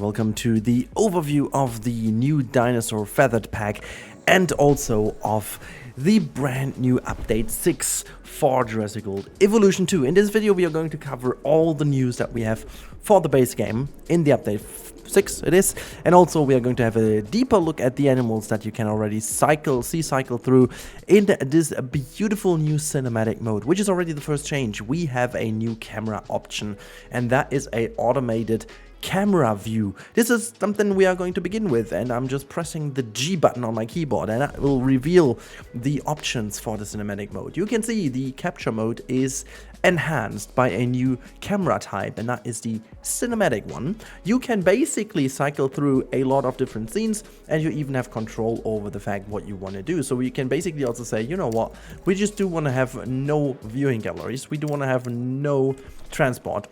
welcome to the overview of the new dinosaur feathered pack and also of the brand new update 6 for Jurassic World Evolution 2. In this video we are going to cover all the news that we have for the base game in the update 6 it is, and also we are going to have a deeper look at the animals that you can already cycle through in this beautiful new cinematic mode, which is already the first change. We have a new camera option, and that is a automated camera view. This is something we are going to begin with, and I'm just pressing the G button on my keyboard and that will reveal the options for the cinematic mode. You can see the capture mode is enhanced by a new camera type, and that is the cinematic one. You can basically cycle through a lot of different scenes, and you even have control over the fact what you want to do. So we can basically also say, you know what, we just do want to have no viewing galleries, we do want to have no transport.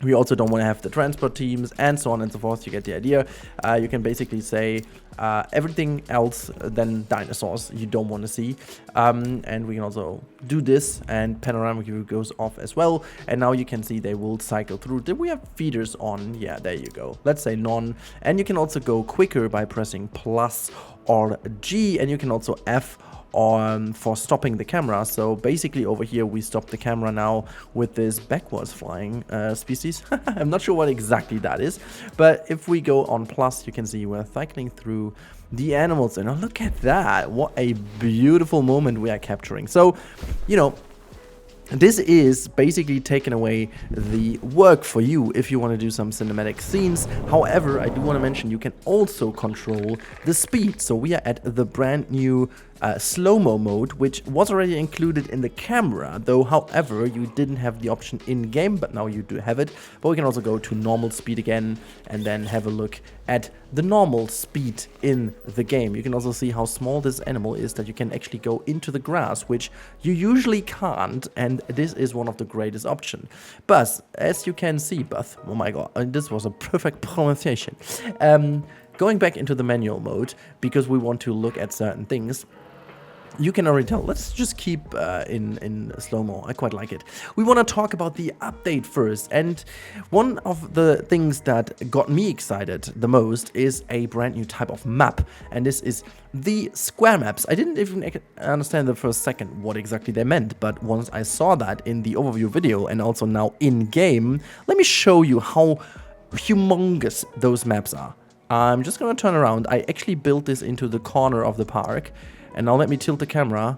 We also don't want to have the transport teams and so on and so forth. You get the idea. You can basically say everything else than dinosaurs you don't want to see. And we can also do this, and panoramic view goes off as well. And now you can see they will cycle through. Did we have feeders on? Yeah, there you go. Let's say none. And you can also go quicker by pressing plus or G, and you can also F for stopping the camera. So basically over here we stop the camera now with this backwards flying species. I'm not sure what exactly that is, but if we go on plus, you can see we're cycling through the animals, and look at that, what a beautiful moment we are capturing. So, you know, this is basically taking away the work for you if you want to do some cinematic scenes. However, I do want to mention you can also control the speed. So we are at the brand new slow-mo mode, which was already included in the camera, though however you didn't have the option in game, but now you do have it. But we can also go to normal speed again and then have a look at the normal speed in the game. You can also see how small this animal is, that you can actually go into the grass, which you usually can't, and this is one of the greatest options. But as you can see, oh my god, this was a perfect pronunciation. Going back into the manual mode, because we want to look at certain things, you can already tell. Let's just keep in slow-mo. I quite like it. We want to talk about the update first, and one of the things that got me excited the most is a brand new type of map, and this is the square maps. I didn't even understand the first second what exactly they meant, but once I saw that in the overview video and also now in-game, let me show you how humongous those maps are. I'm just gonna turn around. I actually built this into the corner of the park. And now let me tilt the camera.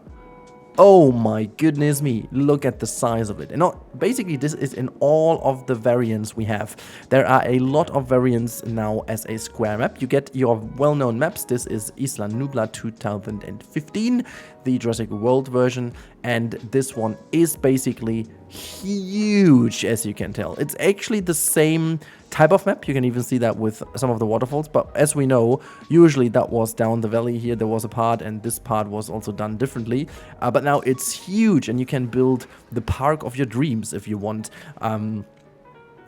Oh my goodness me, look at the size of it. And basically this is in all of the variants we have. There are a lot of variants now as a square map. You get your well-known maps. This is Isla Nublar 2015, the Jurassic World version, and this one is basically huge, as you can tell. It's actually the same type of map. You can even see that with some of the waterfalls, but as we know, usually that was down the valley here. There was a part, and this part was also done differently, but now it's huge, and you can build the park of your dreams if you want,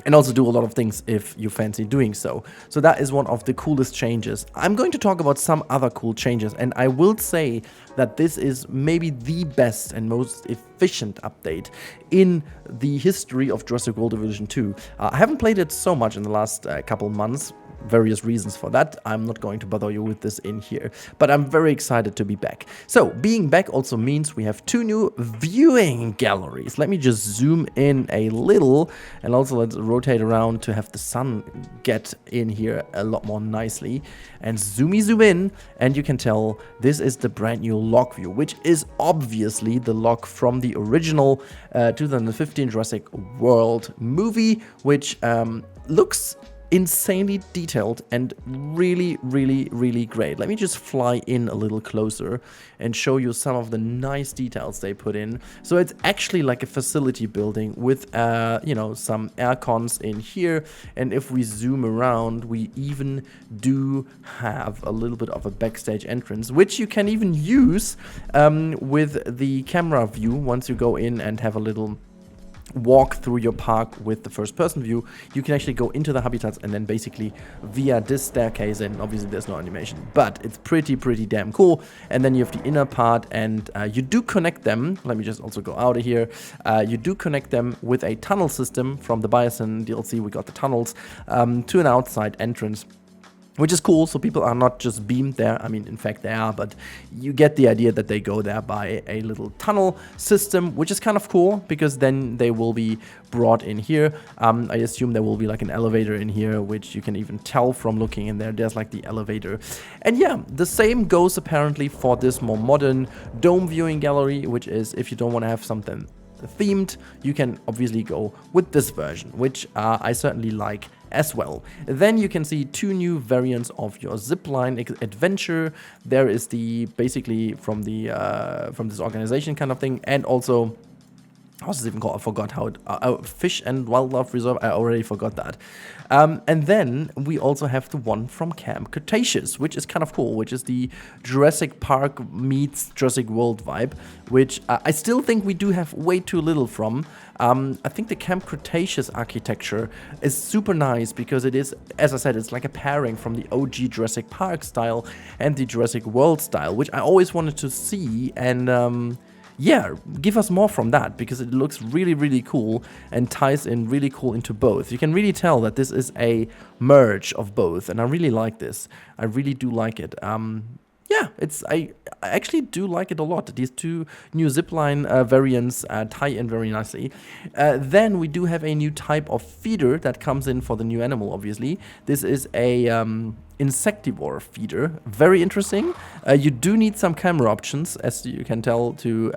and also do a lot of things if you fancy doing so. So that is one of the coolest changes. I'm going to talk about some other cool changes, and I will say that this is maybe the best and most efficient update in the history of Jurassic World Evolution 2. I haven't played it so much in the last couple months. Various reasons for that. I'm not going to bother you with this in here, but I'm very excited to be back. So being back also means we have 2 new viewing galleries. Let me just zoom in a little, and also let's rotate around to have the sun get in here a lot more nicely, and zoom in, and you can tell this is the brand new log view, which is obviously the log from the original 2015 Jurassic World movie, which looks insanely detailed and really great. Let me just fly in a little closer and show you some of the nice details they put in. So it's actually like a facility building with you know, some air cons in here, and if we zoom around, we even do have a little bit of a backstage entrance, which you can even use with the camera view once you go in and have a little walk through your park with the first person view, you can actually go into the habitats and then basically via this staircase, and obviously there's no animation, but it's pretty damn cool. And then you have the inner part, and you do connect them. Let me just also go out of here. You do connect them with a tunnel system from the Bison DLC. We got the tunnels to an outside entrance, which is cool, so people are not just beamed there. I mean, in fact, they are, but you get the idea that they go there by a little tunnel system, which is kind of cool, because then they will be brought in here. I assume there will be like an elevator in here, which you can even tell from looking in there. There's like the elevator. And yeah, the same goes apparently for this more modern dome viewing gallery, which is, if you don't want to have something themed, you can obviously go with this version, which I certainly like as well. Then you can see two new variants of your zipline adventure. There is the basically from this organization kind of thing, and also, how's this even called? I forgot how it, Fish and Wildlife Reserve. I already forgot that. And then we also have the one from Camp Cretaceous, which is kind of cool, which is the Jurassic Park meets Jurassic World vibe, which I still think we do have way too little from. I think the Camp Cretaceous architecture is super nice because it is, as I said, it's like a pairing from the OG Jurassic Park style and the Jurassic World style, which I always wanted to see. And yeah, give us more from that, because it looks really cool and ties in really cool into both. You can really tell that this is a merge of both, and I really like this. I really do like it. Yeah, I actually do like it a lot. These two new zipline variants tie in very nicely. Then we do have a new type of feeder that comes in for the new animal, obviously. This is a Insectivore feeder. Very interesting. You do need some camera options, as you can tell, to,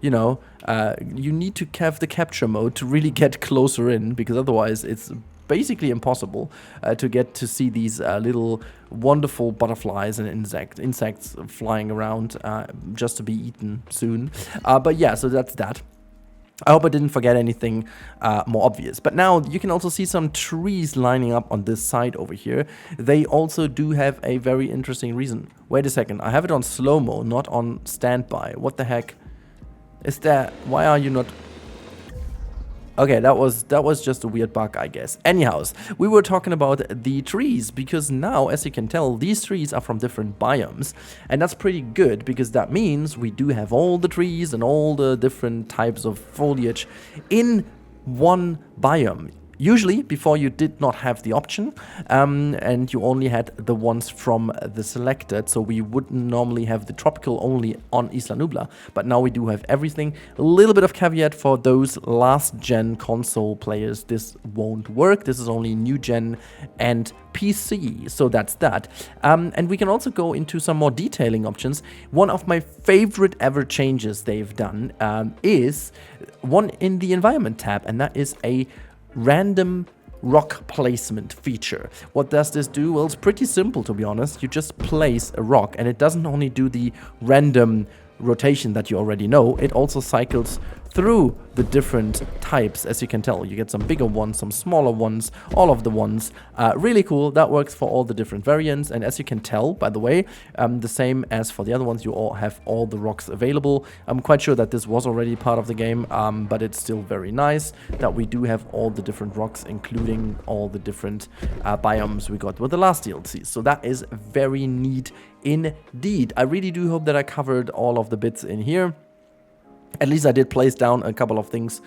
you need to have the capture mode to really get closer in, because otherwise it's basically impossible to get to see these little wonderful butterflies and insects flying around just to be eaten soon. But yeah, so that's that. I hope I didn't forget anything more obvious. But now you can also see some trees lining up on this side over here. They also do have a very interesting reason. Wait a second, I have it on slow-mo, not on standby. What the heck is that? Why are you not... Okay, that was just a weird bug, I guess. Anyhows, we were talking about the trees, because now, as you can tell, these trees are from different biomes. And that's pretty good, because that means we do have all the trees and all the different types of foliage in one biome. Usually, before you did not have the option, and you only had the ones from the selected, so we wouldn't normally have the tropical only on Isla Nubla, but now we do have everything. A little bit of caveat for those last-gen console players, this won't work. This is only new-gen and PC, so that's that. And we can also go into some more detailing options. One of my favorite ever changes they've done is one in the environment tab, and that is a random rock placement feature. What does this do? Well, it's pretty simple, to be honest. You just place a rock, and it doesn't only do the random rotation that you already know, it also cycles through the different types. As you can tell, you get some bigger ones, some smaller ones, all of the ones. Really cool. That works for all the different variants, and as you can tell, by the way, the same as for the other ones, you all have all the rocks available. I'm quite sure that this was already part of the game, but it's still very nice that we do have all the different rocks, including all the different biomes we got with the last DLC. So that is very neat indeed. I really do hope that I covered all of the bits in here. At least I did place down a couple of things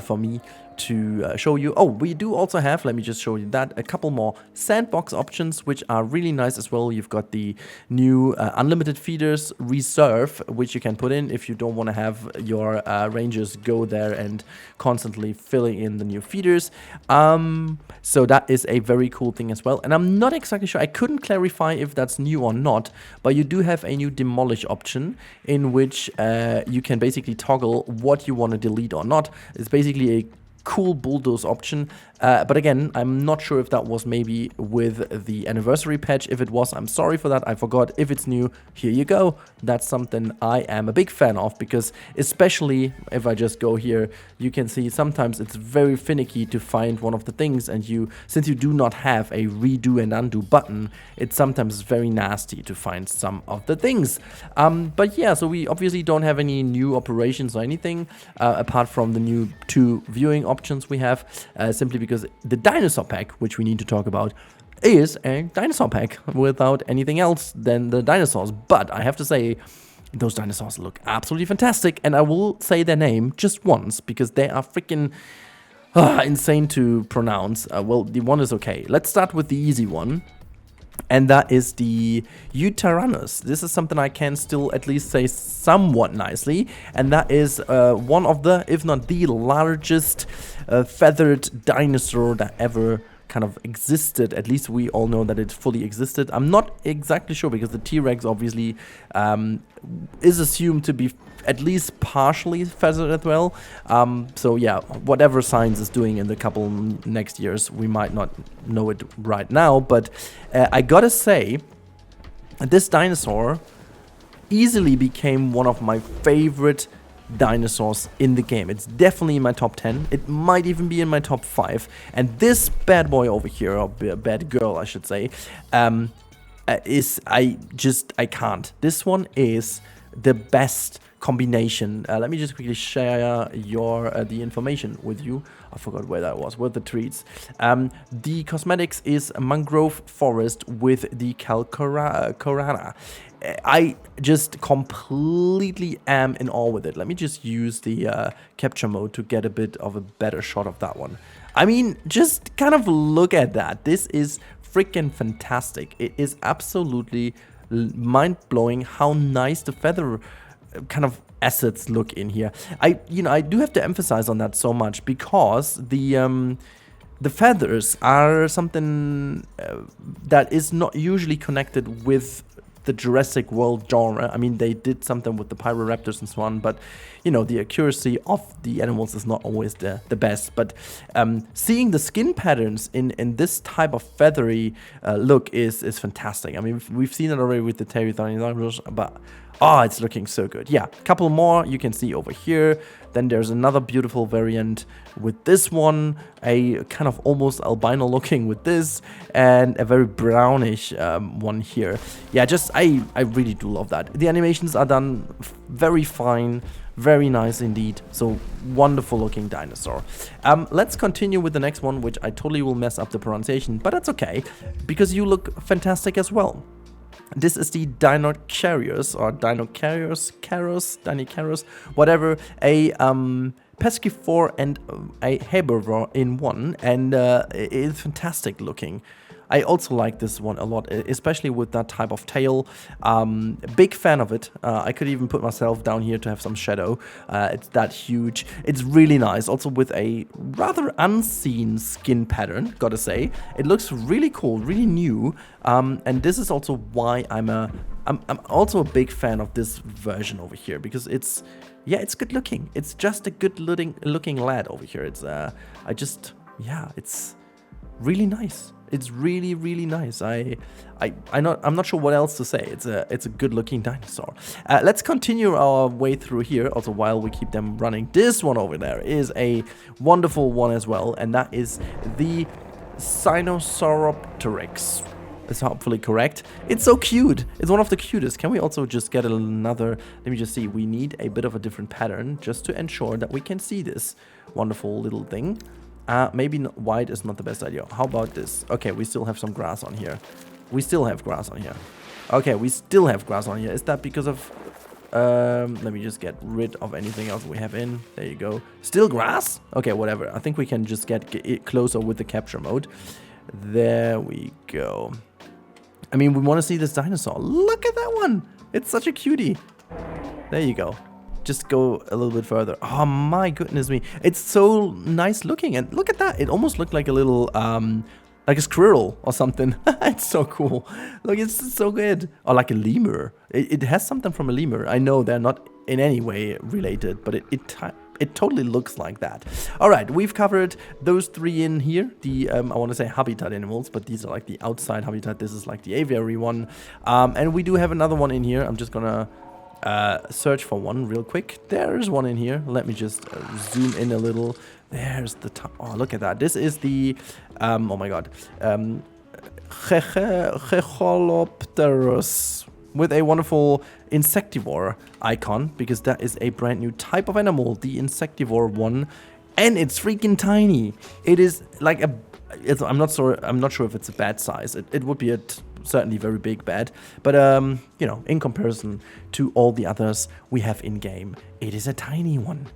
for me to show you. Oh, we do also have, let me just show you that, a couple more sandbox options, which are really nice as well. You've got the new unlimited feeders reserve, which you can put in if you don't want to have your rangers go there and constantly filling in the new feeders. So that is a very cool thing as well. And I'm not exactly sure, I couldn't clarify if that's new or not, but you do have a new demolish option in which you can basically toggle what you want to delete or not. It's basically a cool bulldoze option. But again, I'm not sure if that was maybe with the anniversary patch. If it was, I'm sorry for that. I forgot. If it's new, here you go. That's something I am a big fan of, because especially if I just go here, you can see sometimes it's very finicky to find one of the things, and since you do not have a redo and undo button, it's sometimes very nasty to find some of the things. But yeah, so we obviously don't have any new operations or anything apart from the new 2 viewing options we have, simply because the dinosaur pack, which we need to talk about, is a dinosaur pack without anything else than the dinosaurs. But I have to say, those dinosaurs look absolutely fantastic, and I will say their name just once because they are freaking insane to pronounce. Well, the one is okay. Let's start with the easy one. And that is the Utaranus. This is something I can still at least say somewhat nicely. And that is one of the, if not the largest feathered dinosaur that ever kind of existed. At least we all know that it fully existed. I'm not exactly sure, because the T-Rex obviously is assumed to be at least partially feathered as well. So yeah, whatever science is doing in the couple next years, we might not know it right now. But I gotta say, this dinosaur easily became one of my favorite dinosaurs in the game. It's definitely in my top 10. It might even be in my top 5. And this bad boy over here, or bad girl I should say, I can't. This one is the best combination. Let me just quickly share the information with you. I forgot where that was, with the treats. The cosmetics is a mangrove forest with the calcorana. I just completely am in awe with it. Let me just use the capture mode to get a bit of a better shot of that one. I mean, just kind of look at that. This is freaking fantastic. It is absolutely mind-blowing how nice the feather kind of assets look in here. I do have to emphasize on that so much, because the feathers are something that is not usually connected with the Jurassic World genre. I mean, they did something with the Pyroraptors and so on, but the accuracy of the animals is not always the best. But seeing the skin patterns in this type of feathery look is fantastic. I mean, we've seen it already with the Pterodactyls, but it's looking so good. Yeah, a couple more you can see over here. Then there's another beautiful variant with this one, a kind of almost albino looking with this, and a very brownish one here. Yeah, I really do love that. The animations are done very fine, very nice indeed. So wonderful looking dinosaur. Let's continue with the next one, which I totally will mess up the pronunciation, but that's okay, because you look fantastic as well. This is the Dinocarus, or Dinocarus, whatever, a pescivore and a herbivore in one, and it is fantastic looking. I also like this one a lot, especially with that type of tail. Big fan of it. I could even put myself down here to have some shadow. It's that huge. It's really nice. Also with a rather unseen skin pattern, gotta say. It looks really cool, really new. And this is also why I'm also a big fan of this version over here, because it's good looking. It's just a good looking lad over here. It's it's really nice. It's really, really nice. I'm not sure what else to say. It's a good-looking dinosaur. Let's continue our way through here. Also, while we keep them running, this one over there is a wonderful one as well, and that is the Sinosauropteryx. It's hopefully correct. It's so cute. It's one of the cutest. Can we also just get another? Let me just see. We need a bit of a different pattern just to ensure that we can see this wonderful little thing. Maybe white is not the best idea. How about this? Okay, we still have some grass on here. Okay, we still have grass on here. Is that because of... let me just get rid of anything else we have in. There you go. Still grass? Okay, whatever. I think we can just get it closer with the capture mode. There we go. I mean, we want to see this dinosaur. Look at that one. It's such a cutie. There you go. Just go a little bit further. Oh my goodness me. It's so nice looking. And look at that. It almost looked like a little, like a squirrel or something. It's so cool. Look, it's so good. Or like a lemur. It has something from a lemur. I know they're not in any way related, but it it totally looks like that. All right, we've covered those 3 in here. The I want to say habitat animals, but these are like the outside habitat. This is like the aviary one, and we do have another one in here. I'm just gonna search for one real quick. There's one in here. Let me just zoom in a little. There's the top. Oh, look at that. This is the oh my god, Checholopterus, with a wonderful Insectivore icon, because that is a brand new type of animal, the Insectivore one, and it's freaking tiny. It is like I'm not sure if it's a bat size. It would be a certainly very big bat, but you know, in comparison to all the others we have in game, it is a tiny one.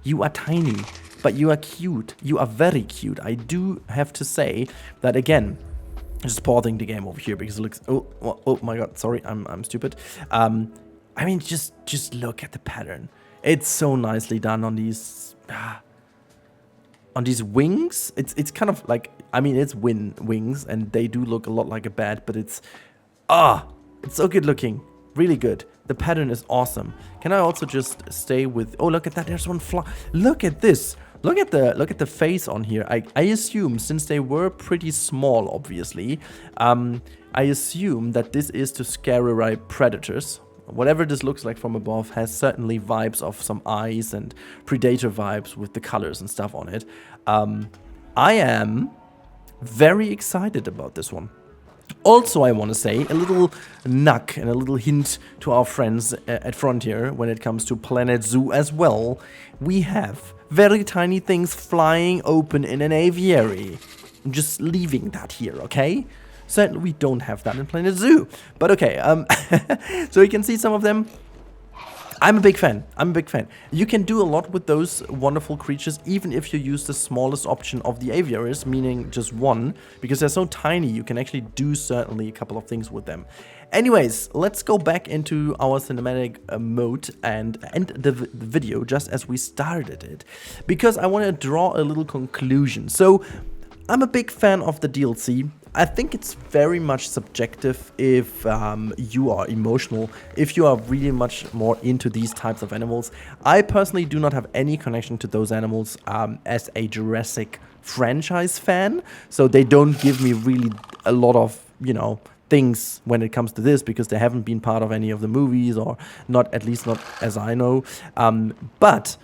You are tiny, but you are cute. You are very cute. I do have to say that again. Just pausing the game over here because it looks. Oh my god! Sorry, I'm stupid. I mean, just look at the pattern. It's so nicely done on these wings. It's kind of like, I mean, it's wings, and they do look a lot like a bat, but it's so good looking. Really good. The pattern is awesome. Can I also just stay with? Oh, look at that! There's one fly. Look at this. Look at the face on here. I assume, since they were pretty small, obviously, I assume that this is to scare away predators. Whatever this looks like from above has certainly vibes of some eyes and predator vibes with the colors and stuff on it. I am very excited about this one. Also, I want to say a little nug and a little hint to our friends at Frontier when it comes to Planet Zoo as well. We have very tiny things flying open in an aviary. I'm just leaving that here, okay? Certainly we don't have that in Planet Zoo. But okay, so you can see some of them. I'm a big fan. You can do a lot with those wonderful creatures, even if you use the smallest option of the aviaries, meaning just one, because they're so tiny, you can actually do certainly a couple of things with them. Anyways, let's go back into our cinematic mode and end the video just as we started it, because I want to draw a little conclusion. So, I'm a big fan of the DLC. I think it's very much subjective if you are emotional, if you are really much more into these types of animals. I personally do not have any connection to those animals as a Jurassic franchise fan, so they don't give me really a lot of, you know, things when it comes to this, because they haven't been part of any of the movies, or not, at least not as I know. But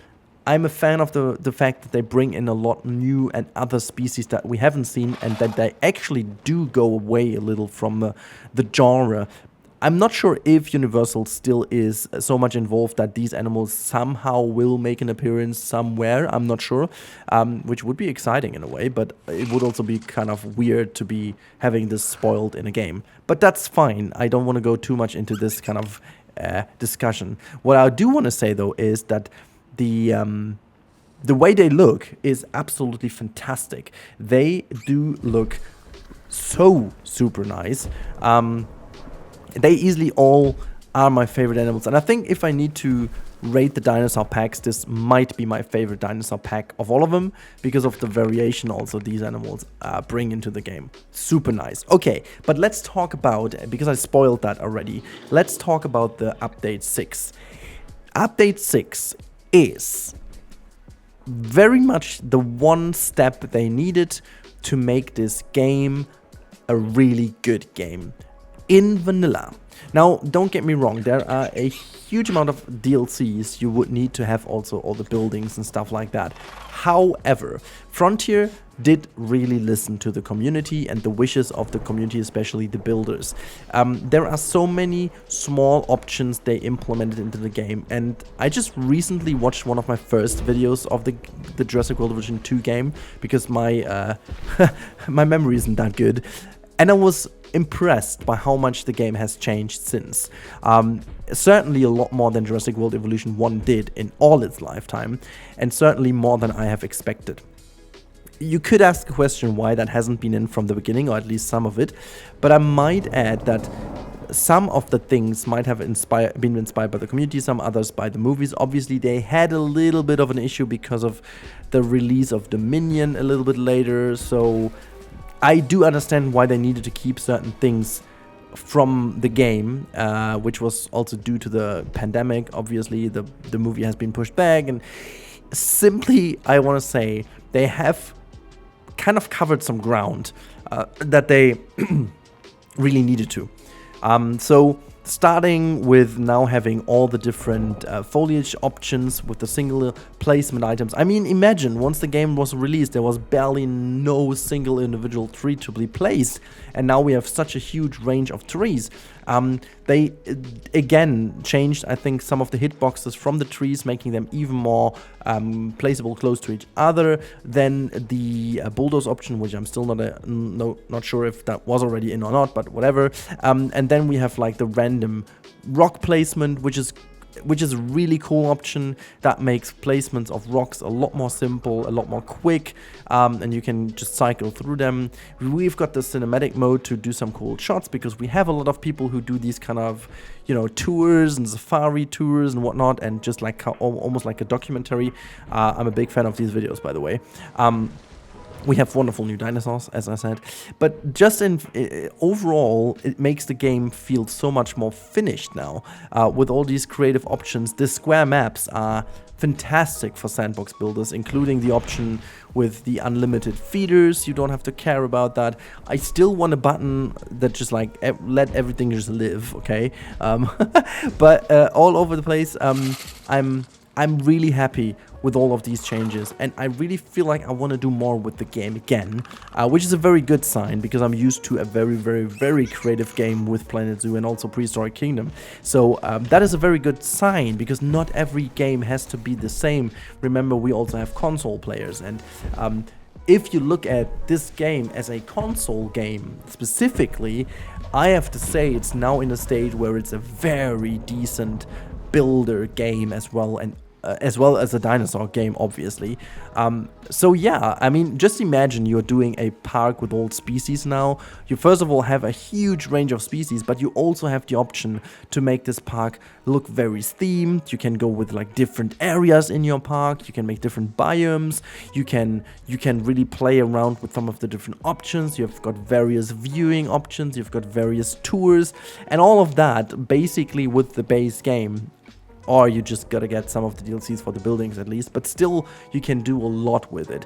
I'm a fan of the fact that they bring in a lot new and other species that we haven't seen, and that they actually do go away a little from the genre. I'm not sure if Universal still is so much involved that these animals somehow will make an appearance somewhere. I'm not sure, which would be exciting in a way, but it would also be kind of weird to be having this spoiled in a game. But that's fine. I don't want to go too much into this kind of discussion. What I do want to say, though, is that the way they look is absolutely fantastic. They do look so super nice. They easily all are my favorite animals, and I think if I need to rate the dinosaur packs, this might be my favorite dinosaur pack of all of them, because of the variation also these animals bring into the game. Super nice. Okay, but let's talk about, because I spoiled that already, let's talk about the Update 6. Update 6 is very much the one step they needed to make this game a really good game in vanilla. Now, don't get me wrong, there are a huge amount of DLCs you would need to have also all the buildings and stuff like that. However, Frontier did really listen to the community and the wishes of the community, especially the builders. There are so many small options they implemented into the game, and I just recently watched one of my first videos of the Jurassic World Evolution 2 game, because my my memory isn't that good, and I was impressed by how much the game has changed since. Certainly a lot more than Jurassic World Evolution 1 did in all its lifetime, and certainly more than I have expected. You could ask a question why that hasn't been in from the beginning, or at least some of it, but I might add that some of the things might have been inspired by the community, some others by the movies. Obviously, they had a little bit of an issue because of the release of Dominion a little bit later, so I do understand why they needed to keep certain things from the game, which was also due to the pandemic. Obviously, the movie has been pushed back, and simply, I want to say they have kind of covered some ground that they really needed to. So starting with now having all the different foliage options with the single placement items. I mean, imagine once the game was released, there was barely no single individual tree to be placed, and now we have such a huge range of trees. They again changed, I think, some of the hitboxes from the trees, making them even more placeable close to each other than the bulldoze option, which I'm still not sure if that was already in or not, but whatever. And then we have like the random rock placement, which is a really cool option that makes placements of rocks a lot more simple, a lot more quick, and you can just cycle through them. We've got the cinematic mode to do some cool shots, because we have a lot of people who do these kind of, you know, tours and safari tours and whatnot, and just like almost like a documentary. I'm a big fan of these videos, by the way. We have wonderful new dinosaurs, as I said, but just overall, it makes the game feel so much more finished now. With all these creative options, the square maps are fantastic for sandbox builders, including the option with the unlimited feeders. You don't have to care about that. I still want a button that just like let everything just live, okay? But all over the place, I'm really happy with all of these changes, and I really feel like I want to do more with the game again, which is a very good sign, because I'm used to a very, very, very creative game with Planet Zoo and also Prehistoric Kingdom. So that is a very good sign, because not every game has to be the same. Remember, we also have console players, and if you look at this game as a console game specifically, I have to say it's now in a stage where it's a very decent builder game as well, and as well as a dinosaur game, obviously. So yeah, I mean, just imagine you're doing a park with all species now. You first of all have a huge range of species, but you also have the option to make this park look very themed. You can go with like different areas in your park. You can make different biomes. You can really play around with some of the different options. You've got various viewing options. You've got various tours, and all of that basically with the base game. Or you just gotta get some of the DLCs for the buildings at least, but still you can do a lot with it.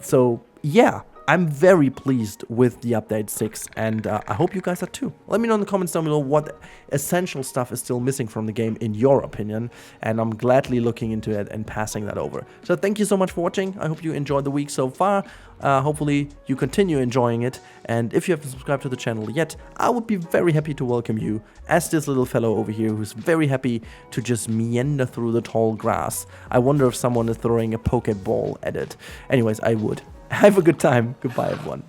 So yeah, I'm very pleased with the update 6, and I hope you guys are too. Let me know in the comments down below what essential stuff is still missing from the game in your opinion, and I'm gladly looking into it and passing that over. So thank you so much for watching. I hope you enjoyed the week so far. Hopefully you continue enjoying it, and if you haven't subscribed to the channel yet, I would be very happy to welcome you as this little fellow over here who's very happy to just meander through the tall grass. I wonder if someone is throwing a Pokeball at it. Anyways, I would. Have a good time. Goodbye, everyone.